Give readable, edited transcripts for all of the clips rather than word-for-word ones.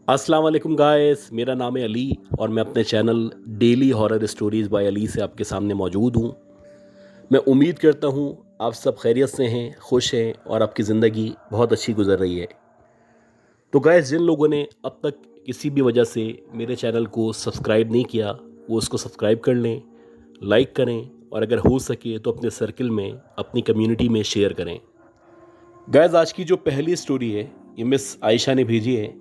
अस्सलाम वालेकुम गाइस, मेरा नाम है अली और मैं अपने channel daily horror stories by Ali से आपके सामने मौजूद हूँ। मैं उम्मीद करता हूँ आप सब खैरियत से हैं, खुश हैं और आपकी ज़िंदगी बहुत अच्छी गुजर रही है। तो गाइस, जिन लोगों ने अब तक किसी भी वजह से मेरे चैनल को सब्सक्राइब नहीं किया, वो उसको सब्सक्राइब कर लें, लाइक करें और अगर हो सके तो अपने सर्किल में, अपनी कम्युनिटी में शेयर करें। गाइस, आज की जो पहली स्टोरी है ये मिस आयशा ने भेजी है।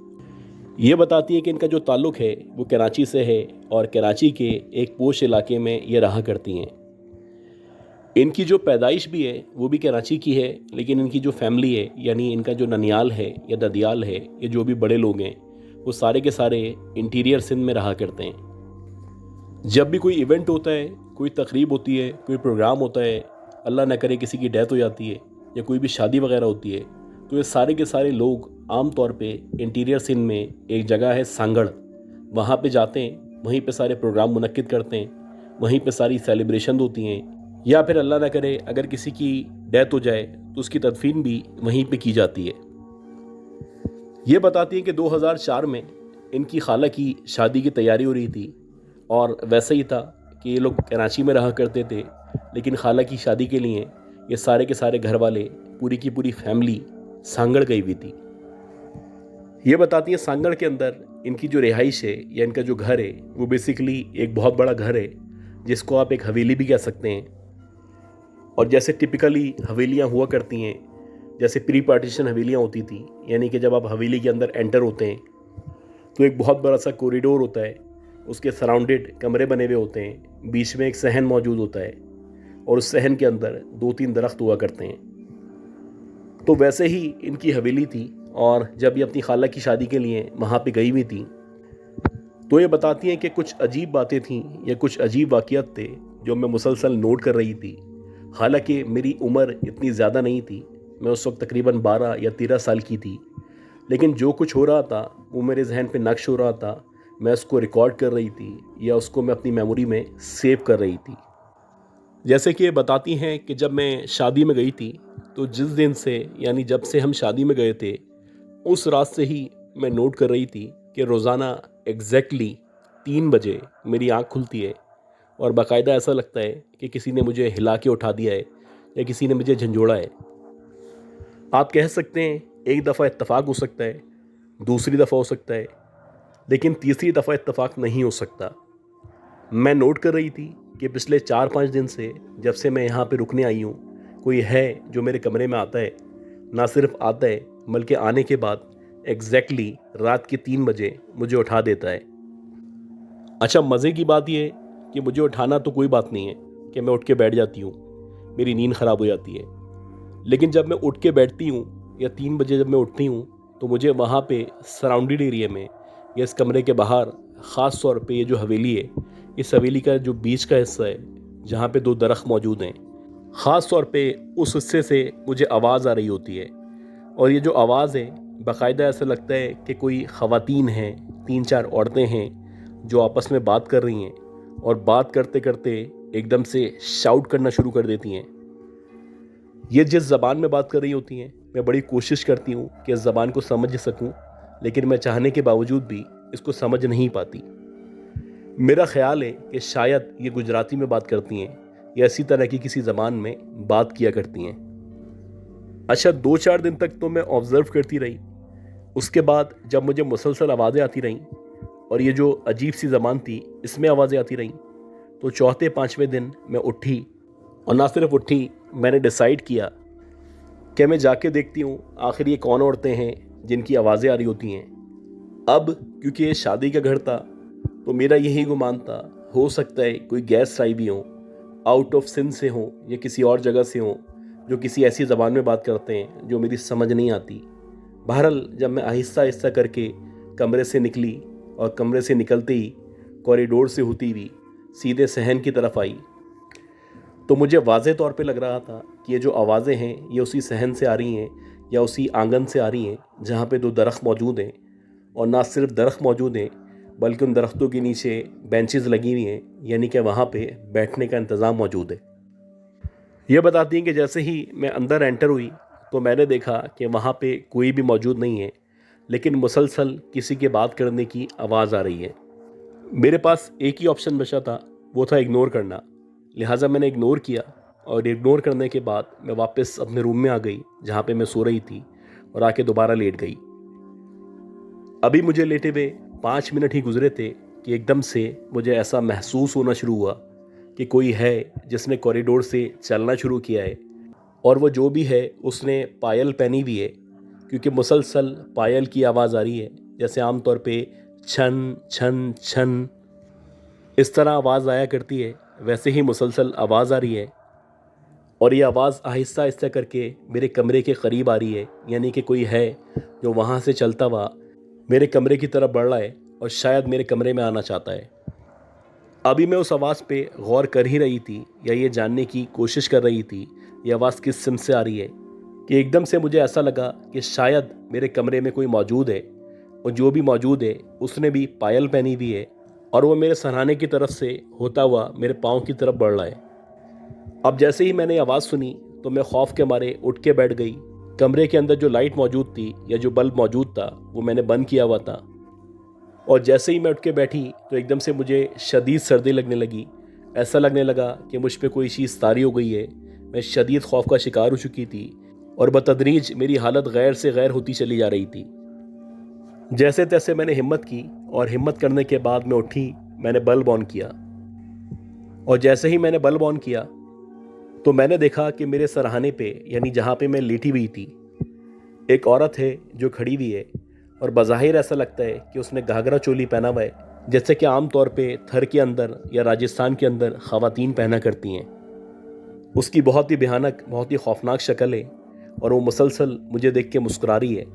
ये बताती है कि इनका जो ताल्लुक़ है वो कराची से है और कराची के एक पोश इलाके में ये रहा करती हैं। इनकी जो पैदाइश भी है वो भी कराची की है, लेकिन इनकी जो फैमिली है यानी इनका जो ननियाल है या ददियाल है, ये जो भी बड़े लोग हैं वो सारे के सारे इंटीरियर सिंध में रहा करते हैं। जब भी कोई इवेंट होता है, कोई तकरीब होती है, कोई प्रोग्राम होता है, अल्लाह न करे किसी की डेथ हो जाती है या कोई भी शादी वगैरह होती है, तो ये सारे के सारे लोग आम तौर पे इंटीरियर सिंध में एक जगह है सांगड़, वहाँ पे जाते हैं, वहीं पे सारे प्रोग्राम मुनक्किद करते हैं, वहीं पे सारी सेलिब्रेशन होती हैं, या फिर अल्लाह ना करे अगर किसी की डेथ हो जाए तो उसकी तदफीन भी वहीं पे की जाती है। ये बताती हैं कि 2004 में इनकी खाला की शादी की तैयारी हो रही थी और वैसे ही था कि ये लोग कराची में रहा करते थे, लेकिन खाला की शादी के लिए ये सारे के सारे घर वाले, पूरी की पूरी फैमिली सांगड़ गई हुई थी। ये बताती हैं सांगड़ के अंदर इनकी जो रिहाइश है या इनका जो घर है वो बेसिकली एक बहुत बड़ा घर है, जिसको आप एक हवेली भी कह सकते हैं। और जैसे टिपिकली हवेलियाँ हुआ करती हैं, जैसे प्री पार्टीशन हवेलियाँ होती थी, यानी कि जब आप हवेली के अंदर एंटर होते हैं तो एक बहुत बड़ा सा कॉरिडोर होता है, उसके सराउंडेड कमरे बने हुए होते हैं, बीच में एक सहन मौजूद होता है और उस सहन के अंदर 2-3 दरख्त हुआ करते हैं। तो वैसे ही इनकी हवेली थी और जब ये अपनी खाला की शादी के लिए वहाँ पे गई हुई थी तो ये बताती हैं कि कुछ अजीब बातें थीं या कुछ अजीब वाक़ियात थे जो मैं मुसलसल नोट कर रही थी। हालांकि मेरी उम्र इतनी ज़्यादा नहीं थी, मैं उस वक्त तकरीबन 12 या 13 साल की थी, लेकिन जो कुछ हो रहा था वो मेरे जहन पे नक्श हो रहा था। मैं उसको रिकॉर्ड कर रही थी या उसको मैं अपनी मेमोरी में सेव कर रही थी। जैसे कि ये बताती हैं कि जब मैं शादी में गई थी तो जिस दिन से, यानी जब से हम शादी में गए थे, उस रात से ही मैं नोट कर रही थी कि रोज़ाना एग्जैक्टली 3 बजे मेरी आँख खुलती है और बाकायदा ऐसा लगता है कि किसी ने मुझे हिला के उठा दिया है या किसी ने मुझे झंझोड़ा है। आप कह सकते हैं एक दफ़ा इत्तफाक हो सकता है, दूसरी दफ़ा हो सकता है, लेकिन तीसरी दफ़ा इत्तफाक नहीं हो सकता। मैं नोट कर रही थी कि पिछले 4-5 दिन से जब से मैं यहाँ पे रुकने आई हूँ, कोई है जो मेरे कमरे में आता है। ना सिर्फ आता है बल्कि आने के बाद एग्जैक्टली रात के 3 बजे मुझे उठा देता है। अच्छा, मज़े की बात यह है कि मुझे उठाना तो कोई बात नहीं है कि मैं उठ के बैठ जाती हूँ, मेरी नींद ख़राब हो जाती है, लेकिन जब मैं उठ के बैठती हूँ या 3 बजे जब मैं उठती हूँ तो मुझे वहाँ पे सराउंडेड एरिया में या इस कमरे के बाहर, ख़ास तौर पे ये जो हवेली है, इस हवेली का जो बीच का हिस्सा है जहाँ पे 2 दरख्त मौजूद हैं, ख़ास तौर पे उस हिस्से से मुझे आवाज़ आ रही होती है। और ये जो आवाज़ है, बाकायदा ऐसा लगता है कि कोई ख़वातीन हैं, 3-4 औरतें हैं जो आपस में बात कर रही हैं और बात करते करते एकदम से शाउट करना शुरू कर देती हैं। ये जिस ज़बान में बात कर रही होती हैं, मैं बड़ी कोशिश करती हूँ कि इस ज़बान को समझ सकूँ, लेकिन मैं चाहने के बावजूद भी इसको समझ नहीं पाती। मेरा ख़्याल है कि शायद ये गुजराती में बात करती हैं या इसी तरह की किसी ज़बान में बात किया करती हैं। अच्छा, 2-4 दिन तक तो मैं ऑब्ज़र्व करती रही। उसके बाद जब मुझे मुसलसल आवाज़ें आती रहीं और ये जो अजीब सी ज़बान थी इसमें आवाज़ें आती रहीं, तो चौथे 5वें दिन मैं उठी और ना सिर्फ उठी, मैंने डिसाइड किया कि मैं जाके देखती हूँ आखिर ये कौन औरतें हैं जिनकी आवाज़ें आ रही होती हैं। अब क्योंकि ये शादी का घर था तो मेरा यही गुमान था, हो सकता है कोई गेस्ट आई भी हों, आउट ऑफ सिंध से हों या किसी और जगह से हों, जो किसी ऐसी ज़बान में बात करते हैं जो मेरी समझ नहीं आती। बहरहाल जब मैं आहिस्ता आहिस्ता करके कमरे से निकली और कमरे से निकलते ही कॉरिडोर से होती हुई सीधे सहन की तरफ आई, तो मुझे वाज़े तौर पे लग रहा था कि ये जो आवाज़ें हैं ये उसी सहन से आ रही हैं या उसी आंगन से आ रही हैं जहाँ पे 2 दरख्त मौजूद हैं। और ना सिर्फ दरख्त मौजूद हैं बल्कि उन दरख्तों के नीचे बेंचेस लगी हुई हैं, यानी कि वहाँ पे बैठने का इंतज़ाम मौजूद है। ये बताती हैं कि जैसे ही मैं अंदर एंटर हुई तो मैंने देखा कि वहाँ पे कोई भी मौजूद नहीं है, लेकिन मुसलसल किसी के बात करने की आवाज़ आ रही है। मेरे पास एक ही ऑप्शन बचा था, वो था इग्नोर करना। लिहाजा मैंने इग्नोर किया और इग्नोर करने के बाद मैं वापस अपने रूम में आ गई जहाँ पे मैं सो रही थी और आके दोबारा लेट गई। अभी मुझे लेटे हुए 5 मिनट ही गुजरे थे कि एकदम से मुझे ऐसा महसूस होना शुरू हुआ कि कोई है जिसने कॉरिडोर से चलना शुरू किया है, और वो जो भी है उसने पायल पहनी हुई है, क्योंकि मुसलसल पायल की आवाज़ आ रही है। जैसे आमतौर पे छन छन छन इस तरह आवाज़ आया करती है, वैसे ही मुसलसल आवाज़ आ रही है। और ये आवाज़ आहिस्ता आहिस्ता करके मेरे कमरे के करीब आ रही है, यानी कि कोई है जो वहाँ से चलता हुआ मेरे कमरे की तरफ बढ़ रहा है और शायद मेरे कमरे में आना चाहता है। अभी मैं उस आवाज़ पे गौर कर ही रही थी या ये जानने की कोशिश कर रही थी ये आवाज़ किस सिम से आ रही है, कि एकदम से मुझे ऐसा लगा कि शायद मेरे कमरे में कोई मौजूद है, और जो भी मौजूद है उसने भी पायल पहनी हुई है और वो मेरे सरहाने की तरफ से होता हुआ मेरे पाँव की तरफ बढ़ रहा है। अब जैसे ही मैंने आवाज़ सुनी तो मैं खौफ के मारे उठ के बैठ गई। कमरे के अंदर जो लाइट मौजूद थी या जो बल्ब मौजूद था वो मैंने बंद किया हुआ था, और जैसे ही मैं उठ के बैठी तो एकदम से मुझे शदीद सर्दी लगने लगी। ऐसा लगने लगा कि मुझ पे कोई चीज़ तारी हो गई है। मैं शदीद खौफ का शिकार हो चुकी थी और बतदरीज मेरी हालत गैर से गैर होती चली जा रही थी। जैसे तैसे मैंने हिम्मत की और हिम्मत करने के बाद मैं उठी। मैंने बल्ब ऑन किया और जैसे ही मैंने बल्ब ऑन किया तो मैंने देखा कि मेरे सरहाने पे, यानी जहाँ पे मैं लेटी हुई थी, एक औरत है जो खड़ी हुई है, और बज़ाहिर ऐसा लगता है कि उसने घाघरा चोली पहना हुआ है, जैसे कि आम तौर पे थर के अंदर या राजस्थान के अंदर ख़वातीन पहना करती हैं। उसकी बहुत ही भयानक, बहुत ही खौफनाक शक्ल है और वो मुसलसल मुझे देख के मुस्कुरा रही है,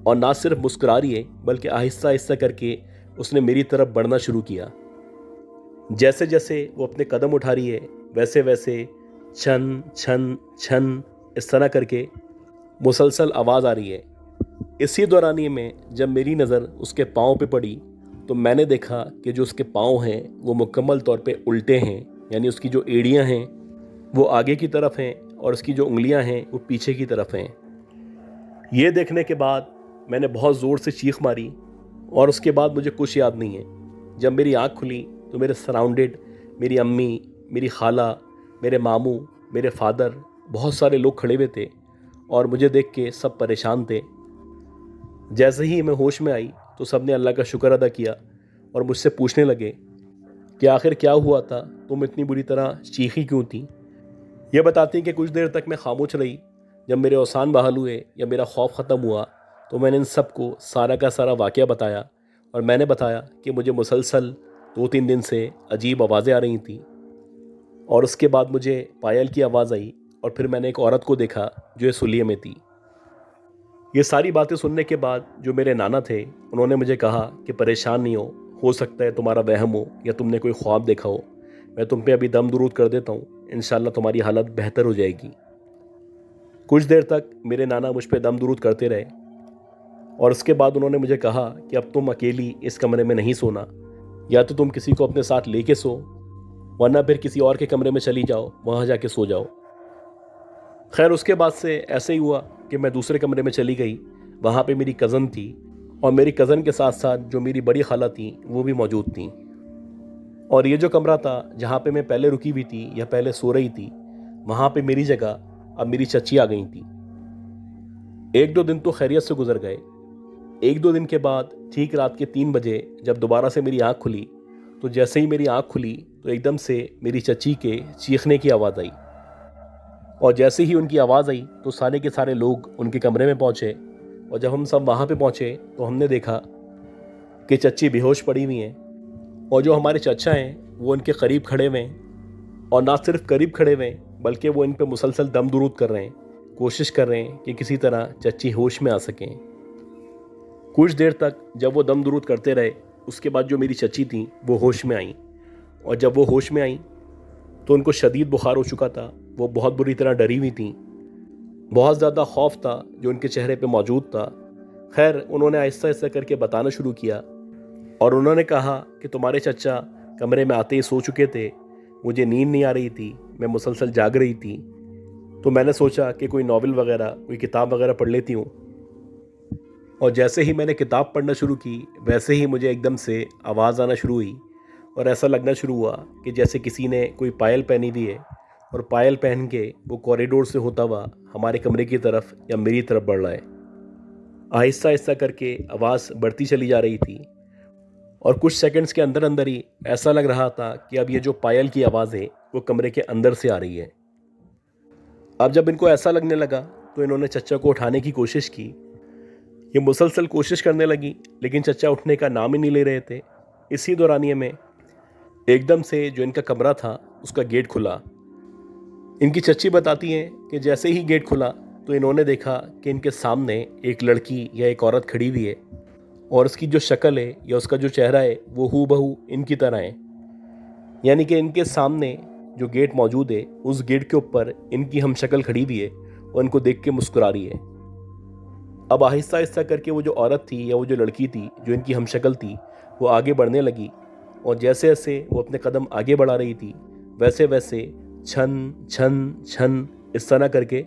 और ना सिर्फ मुस्कुरा रही है बल्कि आहिस्ता आहिस्ता करके उसने मेरी तरफ बढ़ना शुरू किया। जैसे जैसे वो अपने कदम उठा रही है वैसे वैसे छन छन छन इस तरह करके मुसलसल आवाज़ आ रही है। इसी दौरानिए में जब मेरी नज़र उसके पाँव पे पड़ी तो मैंने देखा कि जो उसके पाँव हैं वो मुकम्मल तौर पे उल्टे हैं, यानी उसकी जो एड़ियाँ हैं वो आगे की तरफ हैं और उसकी जो उंगलियां हैं वो पीछे की तरफ हैं। ये देखने के बाद मैंने बहुत ज़ोर से चीख मारी और उसके बाद मुझे कुछ याद नहीं है। जब मेरी आँख खुली तो मेरे सराउंडेड मेरी अम्मी, मेरी खाला, मेरे मामू, मेरे फादर, बहुत सारे लोग खड़े हुए थे और मुझे देख के सब परेशान थे। जैसे ही मैं होश में आई तो सब ने अल्लाह का शुक्र अदा किया और मुझसे पूछने लगे कि आखिर क्या हुआ था, तुम इतनी बुरी तरह चीखी क्यों थी। यह बताती कि कुछ देर तक मैं खामोश रही। जब मेरे औसान बहाल हुए या मेरा खौफ ख़त्म हुआ तो मैंने इन सबको सारा का सारा वाक़या बताया, और मैंने बताया कि मुझे मुसलसल 2-3 दिन से अजीब आवाज़ें आ रही थी, और उसके बाद मुझे पायल की आवाज़ आई, और फिर मैंने एक औरत को देखा जो इस सुलिये में थी। ये सारी बातें सुनने के बाद जो मेरे नाना थे उन्होंने मुझे कहा कि परेशान नहीं हो सकता है तुम्हारा वहम हो या तुमने कोई ख्वाब देखा हो। मैं तुम पे अभी दम दुरूद कर देता हूँ, इंशाल्लाह तुम्हारी हालत बेहतर हो जाएगी। कुछ देर तक मेरे नाना मुझ पे दम दुरूद करते रहे और उसके बाद उन्होंने मुझे कहा कि अब तुम अकेली इस कमरे में नहीं सोना, या तो तुम किसी को अपने साथ लेके सो, वरना फिर किसी और के कमरे में चली जाओ, वहाँ जाके सो जाओ। खैर उसके बाद से ऐसे ही हुआ कि मैं दूसरे कमरे में चली गई। वहाँ पे मेरी कज़न थी और मेरी कज़न के साथ साथ जो मेरी बड़ी खाला थी वो भी मौजूद थी। और ये जो कमरा था जहाँ पे मैं पहले रुकी हुई थी या पहले सो रही थी, वहाँ पे मेरी जगह अब मेरी चची आ गई थी। 1-2 दिन तो खैरियत से गुजर गए। 1-2 दिन के बाद ठीक रात के 3 बजे जब दोबारा से मेरी आँख खुली तो जैसे ही मेरी आँख खुली तो एकदम से मेरी चची के चीखने की आवाज़ आई, और जैसे ही उनकी आवाज़ आई तो सारे के सारे लोग उनके कमरे में पहुँचे। और जब हम सब वहाँ पे पहुँचे तो हमने देखा कि चच्ची बेहोश पड़ी हुई हैं, और जो हमारे चचा हैं वो उनके करीब खड़े हुए हैं, और ना सिर्फ करीब खड़े हुए हैं बल्कि वो इन पे मुसलसल दम दुरूद कर रहे हैं, कोशिश कर रहे हैं कि किसी तरह चच्ची होश में आ सकें। कुछ देर तक जब वो दम दुरूद करते रहे उसके बाद जो मेरी चची थी वो होश में आई, और जब वो होश में आई तो उनको शदीद बुखार हो चुका था। वो बहुत बुरी तरह डरी हुई थी, बहुत ज़्यादा खौफ था जो उनके चेहरे पे मौजूद था। खैर उन्होंने आहिस्ता आहिस्ता करके बताना शुरू किया, और उन्होंने कहा कि तुम्हारे चचा कमरे में आते ही सो चुके थे, मुझे नींद नहीं आ रही थी, मैं मुसलसल जाग रही थी, तो मैंने सोचा कि कोई नॉवेल वगैरह, कोई किताब वगैरह पढ़ लेती हूँ। और जैसे ही मैंने किताब पढ़ना शुरू की वैसे ही मुझे एकदम से आवाज़ आना शुरू हुई और ऐसा लगना शुरू हुआ कि जैसे किसी ने कोई पायल पहनी हुई है और पायल पहन के वो कॉरिडोर से होता हुआ हमारे कमरे की तरफ या मेरी तरफ बढ़ रहा है। आहिस्ता आहिस्ता करके आवाज़ बढ़ती चली जा रही थी और कुछ सेकंड्स के अंदर अंदर ही ऐसा लग रहा था कि अब ये जो पायल की आवाज़ है वो कमरे के अंदर से आ रही है। अब जब इनको ऐसा लगने लगा तो इन्होंने चच्चा को उठाने की कोशिश की। ये मुसलसल कोशिश करने लगी लेकिन चच्चा उठने का नाम ही नहीं ले रहे थे। इसी दौरानिए में एकदम से जो इनका कमरा था उसका गेट खुला। इनकी चच्ची बताती हैं कि जैसे ही गेट खुला तो इन्होंने देखा कि इनके सामने एक लड़की या एक औरत खड़ी हुई है और उसकी जो शक्ल है या उसका जो चेहरा है वो हूबहू इनकी तरह है। यानी कि इनके सामने जो गेट मौजूद है उस गेट के ऊपर इनकी हम शक्ल खड़ी हुई है और इनको देख के मुस्कुरा रही है। अब आहिस्ता आहिस्ता करके वो जो औरत थी या वो जो लड़की थी जो इनकी हम शक्ल थी वो आगे बढ़ने लगी और जैसे जैसे वो अपने कदम आगे बढ़ा रही थी वैसे वैसे छन छन छन इस तरह करके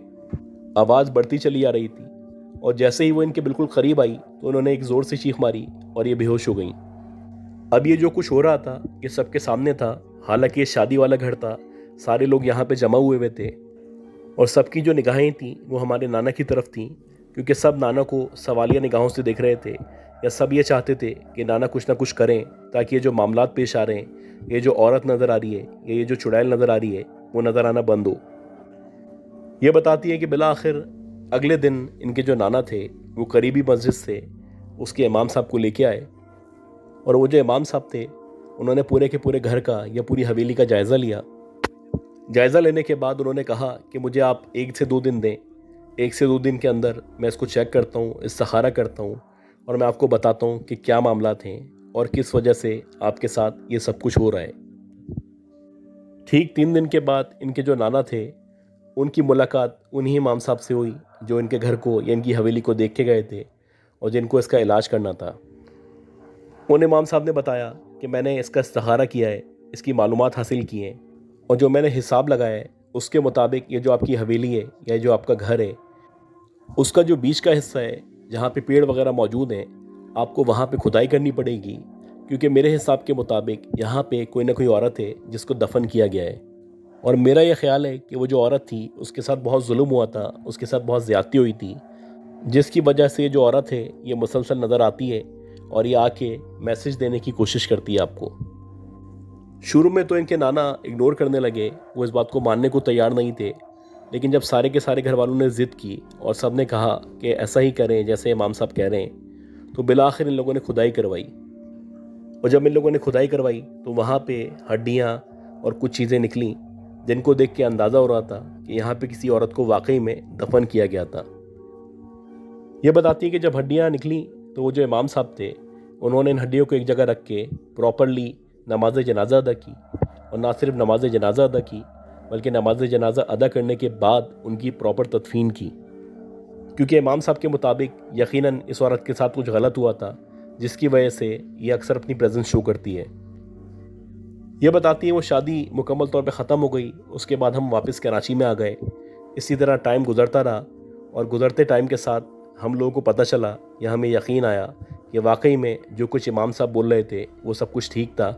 आवाज़ बढ़ती चली आ रही थी। और जैसे ही वो इनके बिल्कुल करीब आई तो उन्होंने एक ज़ोर से चीख मारी और ये बेहोश हो गई। अब ये जो कुछ हो रहा था ये सबके सामने था। हालांकि ये शादी वाला घर था, सारे लोग यहाँ पे जमा हुए थे और सबकी जो निगाहें थीं वो हमारे नाना की तरफ थीं, क्योंकि सब नाना को सवालिया निगाहों से देख रहे थे या सब ये चाहते थे कि नाना कुछ ना कुछ करें ताकि ये जो मामलात पेश आ रहे हैं, ये जो औरत नज़र आ रही है या ये जो चुड़ैल नज़र आ रही है वो नज़र आना बंद हो। ये बताती है कि बिला आखिर अगले दिन इनके जो नाना थे वो करीबी मस्जिद से उसके इमाम साहब को लेके आए और वो जो इमाम साहब थे उन्होंने पूरे के पूरे घर का या पूरी हवेली का जायज़ा लिया। जायज़ा लेने के बाद उन्होंने कहा कि मुझे आप 1 से 2 दिन दें, 1 से 2 दिन के अंदर मैं इसको चेक करता हूँ, इस्तिखारा करता हूँ और मैं आपको बताता हूँ कि क्या मामलात हैं और किस वजह से आपके साथ ये सब कुछ हो रहा है। ठीक 3 दिन के बाद इनके जो नाना थे उनकी मुलाकात उन्हीं इमाम साहब से हुई जो इनके घर को या इनकी हवेली को देख के गए थे और जिनको इसका इलाज करना था। उन इमाम साहब ने बताया कि मैंने इसका इस्तिखारा किया है, इसकी मालूमात हासिल की हैं और जो मैंने हिसाब लगाया है उसके मुताबिक ये जो आपकी हवेली है या जो आपका घर है उसका जो बीच का हिस्सा है जहाँ पे पेड़ वगैरह मौजूद हैं आपको वहाँ पे खुदाई करनी पड़ेगी, क्योंकि मेरे हिसाब के मुताबिक यहाँ पे कोई ना कोई औरत है जिसको दफन किया गया है। और मेरा ये ख्याल है कि वो जो औरत थी उसके साथ बहुत जुल्म हुआ था, उसके साथ बहुत ज़्यादती हुई थी, जिसकी वजह से जो औरत है ये मुसलसल नज़र आती है और ये आके मैसेज देने की कोशिश करती है आपको। शुरू में तो इनके नाना इग्नोर करने लगे, वो इस बात को मानने को तैयार नहीं थे, लेकिन जब सारे के सारे घर वालों ने ज़िद की और सब ने कहा कि ऐसा ही करें जैसे इमाम साहब कह रहे हैं, तो बिलाखिर इन लोगों ने खुदाई करवाई। और जब इन लोगों ने खुदाई करवाई तो वहाँ पे हड्डियाँ और कुछ चीज़ें निकली जिनको देख के अंदाज़ा हो रहा था कि यहाँ पे किसी औरत को वाकई में दफन किया गया था। ये बताती है कि जब हड्डियाँ निकली तो वो जो इमाम साहब थे उन्होंने इन हड्डियों को एक जगह रख के प्रॉपरली नमाज जनाजा अदा की, और ना सिर्फ नमाज जनाजा अदा की बल्कि नमाज जनाजा अदा करने के बाद उनकी प्रॉपर तदफीन की, क्योंकि इमाम साहब के मुताबिक यकीनन इस औरत के साथ कुछ गलत हुआ था जिसकी वजह से ये अक्सर अपनी प्रेजेंस शो करती है। ये बताती है वो शादी मुकम्मल तौर पे ख़त्म हो गई, उसके बाद हम वापस कराची में आ गए। इसी तरह टाइम गुजरता रहा और गुजरते टाइम के साथ हम लोगों को पता चला या हमें यकीन आया कि वाकई में जो कुछ इमाम साहब बोल रहे थे वो सब कुछ ठीक था,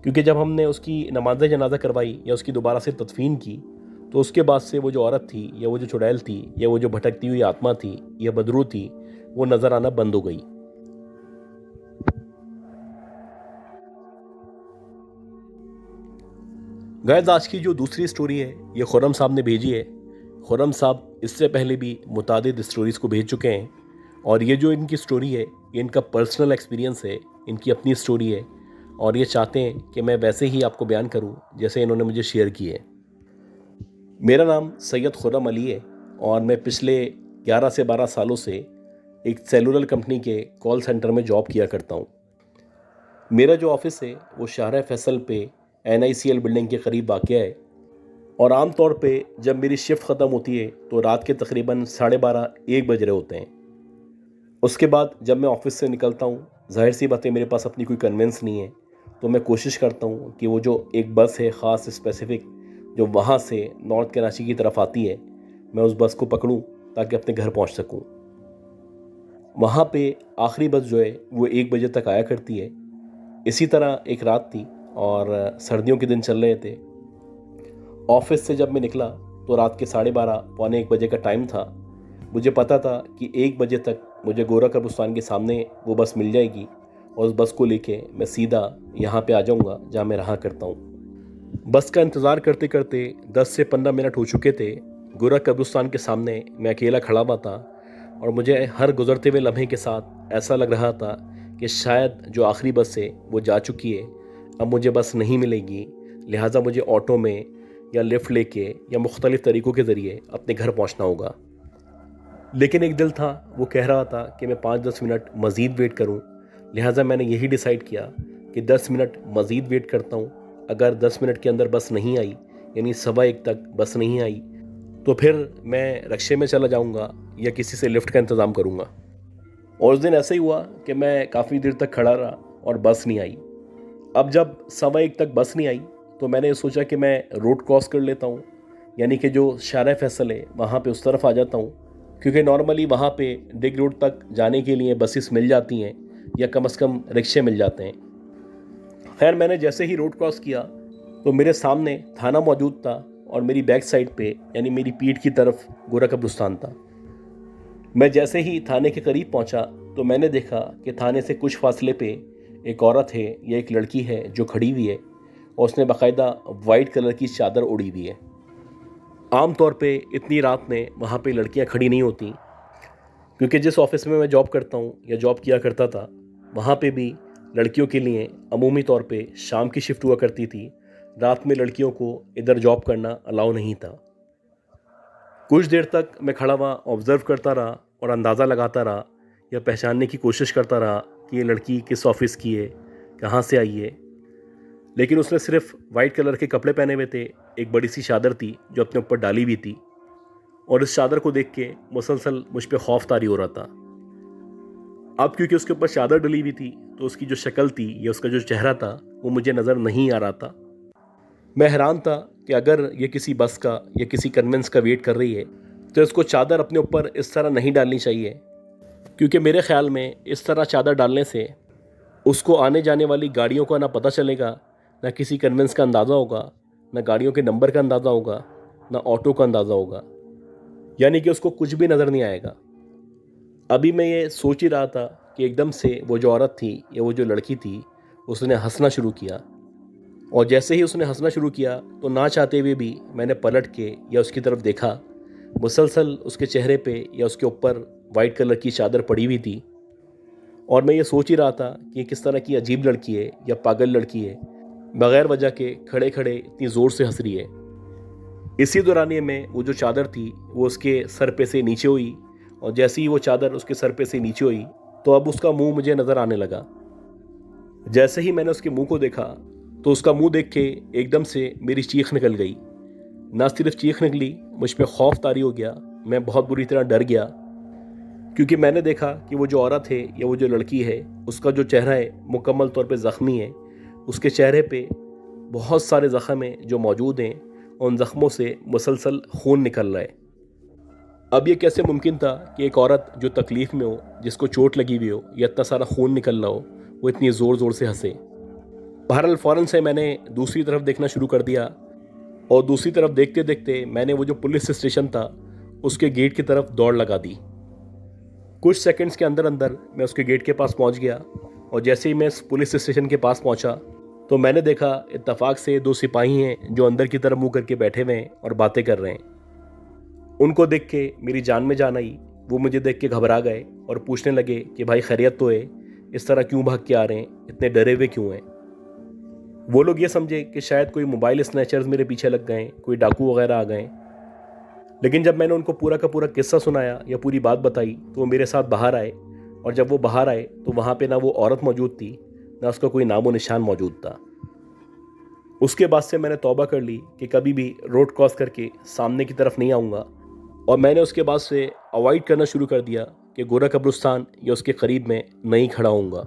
क्योंकि जब हमने उसकी नमाज जनाजा करवाई या उसकी दोबारा से तदफीन की तो उसके बाद से वो जो औरत थी या वो जो चुड़ैल थी या वो जो भटकती हुई आत्मा थी या बदरू थी वो नज़र आना बंद हो गई। गाइस, आज की जो दूसरी स्टोरी है ये खुर्रम साहब ने भेजी है। खुर्रम साहब इससे पहले भी मुतादिद स्टोरीज़ को भेज चुके हैं और ये जो इनकी स्टोरी है ये इनका पर्सनल एक्सपीरियंस है, इनकी अपनी स्टोरी है और ये चाहते हैं कि मैं वैसे ही आपको बयान करूं जैसे इन्होंने मुझे शेयर की है। मेरा नाम सैयद खुर्रम अली है और मैं पिछले 11 से 12 सालों से एक सेलुलर कंपनी के कॉल सेंटर में जॉब किया करता हूं। मेरा जो ऑफिस है वो शाहरा फैसल पे NICL बिल्डिंग के करीब वाक़या है और आम तौर पे जब मेरी शिफ्ट ख़त्म होती है तो रात के तकरीबन 12:30-1 बज रहे होते हैं। उसके बाद जब मैं ऑफिस से निकलता हूँ, जाहिर सी बात है मेरे पास अपनी कोई कन्वेंस नहीं है, तो मैं कोशिश करता हूँ कि वो जो एक बस है ख़ास स्पेसिफ़िक जो वहाँ से नॉर्थ कराची की तरफ आती है, मैं उस बस को पकड़ूँ ताकि अपने घर पहुँच सकूँ। वहाँ पे आखिरी बस जो है वो 1 बजे तक आया करती है। इसी तरह एक रात थी और सर्दियों के दिन चल रहे थे। ऑफिस से जब मैं निकला तो रात के 12:30 पौने 1 बजे का टाइम था। मुझे पता था कि 1 बजे तक मुझे गोरा कब्रिस्तान के सामने वो बस मिल जाएगी और उस बस को लेके मैं सीधा यहाँ पे आ जाऊँगा जहाँ मैं रहा करता हूँ। बस का इंतज़ार करते करते 10 से 15 मिनट हो चुके थे। गोरा कब्रिस्तान के सामने मैं अकेला खड़ा हुआ था और मुझे हर गुज़रते हुए लम्हे के साथ ऐसा लग रहा था कि शायद जो आखिरी बस है वो जा चुकी है, अब मुझे बस नहीं मिलेगी, लिहाजा मुझे ऑटो में या लिफ्ट लेके या मुख्तलिफ़ तरीक़ों के ज़रिए अपने घर पहुंचना होगा। लेकिन एक दिल था वो कह रहा था कि मैं 5-10 मिनट मज़ीद वेट करूं, लिहाजा मैंने यही डिसाइड किया कि 10 मिनट मज़ीद वेट करता हूं। अगर 10 मिनट के अंदर बस नहीं आई, यानी 1:15 तक बस नहीं आई, तो फिर मैं रिक्शे में चला जाऊंगा या किसी से लिफ्ट का इंतज़ाम करूंगा। और उस दिन ऐसे ही हुआ कि मैं काफ़ी देर तक खड़ा रहा और बस नहीं आई। अब जब 1:15 तक बस नहीं आई तो मैंने सोचा कि मैं रोड क्रॉस कर लेता हूँ, यानी कि जो शारा फैसल है वहाँ पे उस तरफ आ जाता हूँ, क्योंकि नॉर्मली वहाँ पे डिग रोड तक जाने के लिए बसेस मिल जाती हैं या कम से कम रिक्शे मिल जाते हैं। खैर, मैंने जैसे ही रोड क्रॉस किया तो मेरे सामने थाना मौजूद था और मेरी बैक साइड पे यानी मेरी पीठ की तरफ गोरा कब्रिस्तान था। मैं जैसे ही थाने के करीब पहुंचा तो मैंने देखा कि थाने से कुछ फासले पे एक औरत है या एक लड़की है जो खड़ी हुई है और उसने बाकायदा वाइट कलर की चादर ओढ़ी हुई है। आम तौर पे इतनी रात में वहाँ पे लड़कियाँ खड़ी नहीं होती, क्योंकि जिस ऑफिस में मैं जॉब करता हूँ या जॉब किया करता था वहाँ पे भी लड़कियों के लिए अमूमी तौर पे शाम की शिफ्ट हुआ करती थी। रात में लड़कियों को इधर जॉब करना अलाउ नहीं था। कुछ देर तक मैं खड़ा हुआ ऑब्ज़र्व करता रहा और अंदाज़ा लगाता रहा या पहचानने की कोशिश करता रहा कि ये लड़की किस ऑफिस की है, कहाँ से आई है। लेकिन उसने सिर्फ वाइट कलर के कपड़े पहने हुए थे, एक बड़ी सी चादर थी जो अपने ऊपर डाली हुई थी, और इस चादर को देख के मुसलसल मुझ पर खौफ तारी हो रहा था। अब क्योंकि उसके ऊपर चादर डली हुई थी तो उसकी जो शक्ल थी या उसका जो चेहरा था वो मुझे नज़र नहीं आ रहा था। मैं हैरान था कि अगर ये किसी बस का या किसी कन्वेंस का वेट कर रही है तो इसको चादर अपने ऊपर इस तरह नहीं डालनी चाहिए, क्योंकि मेरे ख्याल में इस तरह चादर डालने से उसको आने जाने वाली गाड़ियों का ना पता चलेगा, ना किसी कन्वेंस का अंदाज़ा होगा, ना गाड़ियों के नंबर का अंदाज़ा होगा, ना ऑटो का अंदाज़ा होगा, यानी कि उसको कुछ भी नज़र नहीं आएगा। अभी मैं ये सोच ही रहा था कि एकदम से वो जो औरत थी या वो जो लड़की थी उसने हंसना शुरू किया, और जैसे ही उसने हंसना शुरू किया तो ना चाहते हुए भी मैंने पलट के या उसकी तरफ देखा। मुसलसल उसके चेहरे पे या उसके ऊपर वाइट कलर की चादर पड़ी हुई थी, और मैं ये सोच ही रहा था कि ये किस तरह की अजीब लड़की है या पागल लड़की है, बग़ैर वजह के खड़े खड़े इतनी ज़ोर से हंस रही है। इसी दौरानिए में वो जो चादर थी वो उसके सर पे से नीचे हुई, और जैसे ही वो चादर उसके सर पे से नीचे हुई तो अब उसका मुंह मुझे नज़र आने लगा। जैसे ही मैंने उसके मुंह को देखा तो उसका मुंह देख के एकदम से मेरी चीख निकल गई। ना सिर्फ चीख निकली, मुझ पे खौफ तारी हो गया। मैं बहुत बुरी तरह डर गया, क्योंकि मैंने देखा कि वो जो औरत है या वो जो लड़की है उसका जो चेहरा है मुकम्मल तौर पे ज़ख्मी है। उसके चेहरे पे बहुत सारे ज़ख्म हैं जो मौजूद हैं, और उन ज़ख्मों से मुसलसल खून निकल रहा है। अब ये कैसे मुमकिन था कि एक औरत जो तकलीफ़ में हो, जिसको चोट लगी हुई हो या इतना सारा खून निकल रहा हो, वो इतनी ज़ोर ज़ोर से हंसे। बहरहाल फ़ौरन से मैंने दूसरी तरफ देखना शुरू कर दिया, और दूसरी तरफ देखते देखते मैंने वो जो पुलिस स्टेशन था उसके गेट की तरफ दौड़ लगा दी। कुछ सेकंड्स के अंदर अंदर मैं उसके गेट के पास पहुंच गया, और जैसे ही मैं इस पुलिस स्टेशन के पास पहुंचा तो मैंने देखा इत्तेफाक से 2 सिपाही हैं जो अंदर की तरफ मुंह करके बैठे हुए हैं और बातें कर रहे हैं। उनको देख के मेरी जान में जान आई। वो मुझे देख के घबरा गए और पूछने लगे कि भाई खैरियत तो है, इस तरह क्यों भाग के आ रहे हैं, इतने डरे हुए क्यों हैं। वो लोग ये समझे कि शायद कोई मोबाइल स्नैचर्स मेरे पीछे लग गए, कोई डाकू वगैरह आ गए। लेकिन जब मैंने उनको पूरा का पूरा किस्सा सुनाया या पूरी बात बताई तो वो मेरे साथ बाहर आए, और जब वो बाहर आए तो वहाँ पे ना वो औरत मौजूद थी, ना उसका कोई नामो निशान मौजूद था। उसके बाद से मैंने तौबा कर ली कि कभी भी रोड क्रॉस करके सामने की तरफ नहीं आऊँगा, और मैंने उसके बाद से अवॉइड करना शुरू कर दिया कि गोरा कब्रिस्तान या उसके करीब में नहीं खड़ा होऊंगा।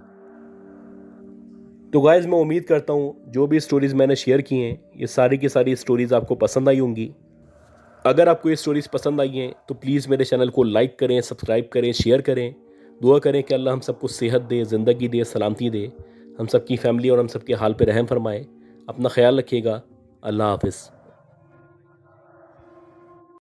तो गाइज़, मैं उम्मीद करता हूँ जो भी स्टोरीज़ मैंने शेयर की हैं ये सारी की सारी स्टोरीज़ आपको पसंद आई होंगी। अगर आपको ये स्टोरीज़ पसंद आई हैं तो प्लीज़ मेरे चैनल को लाइक करें, सब्सक्राइब करें, शेयर करें, दुआ करें कि अल्लाह हम सबको सेहत दे, ज़िंदगी दे, सलामती दे, हम सब की फ़ैमिली और हम सब के हाल पे रहम फरमाए। अपना ख्याल रखिएगा। अल्लाह हाफ़िज़।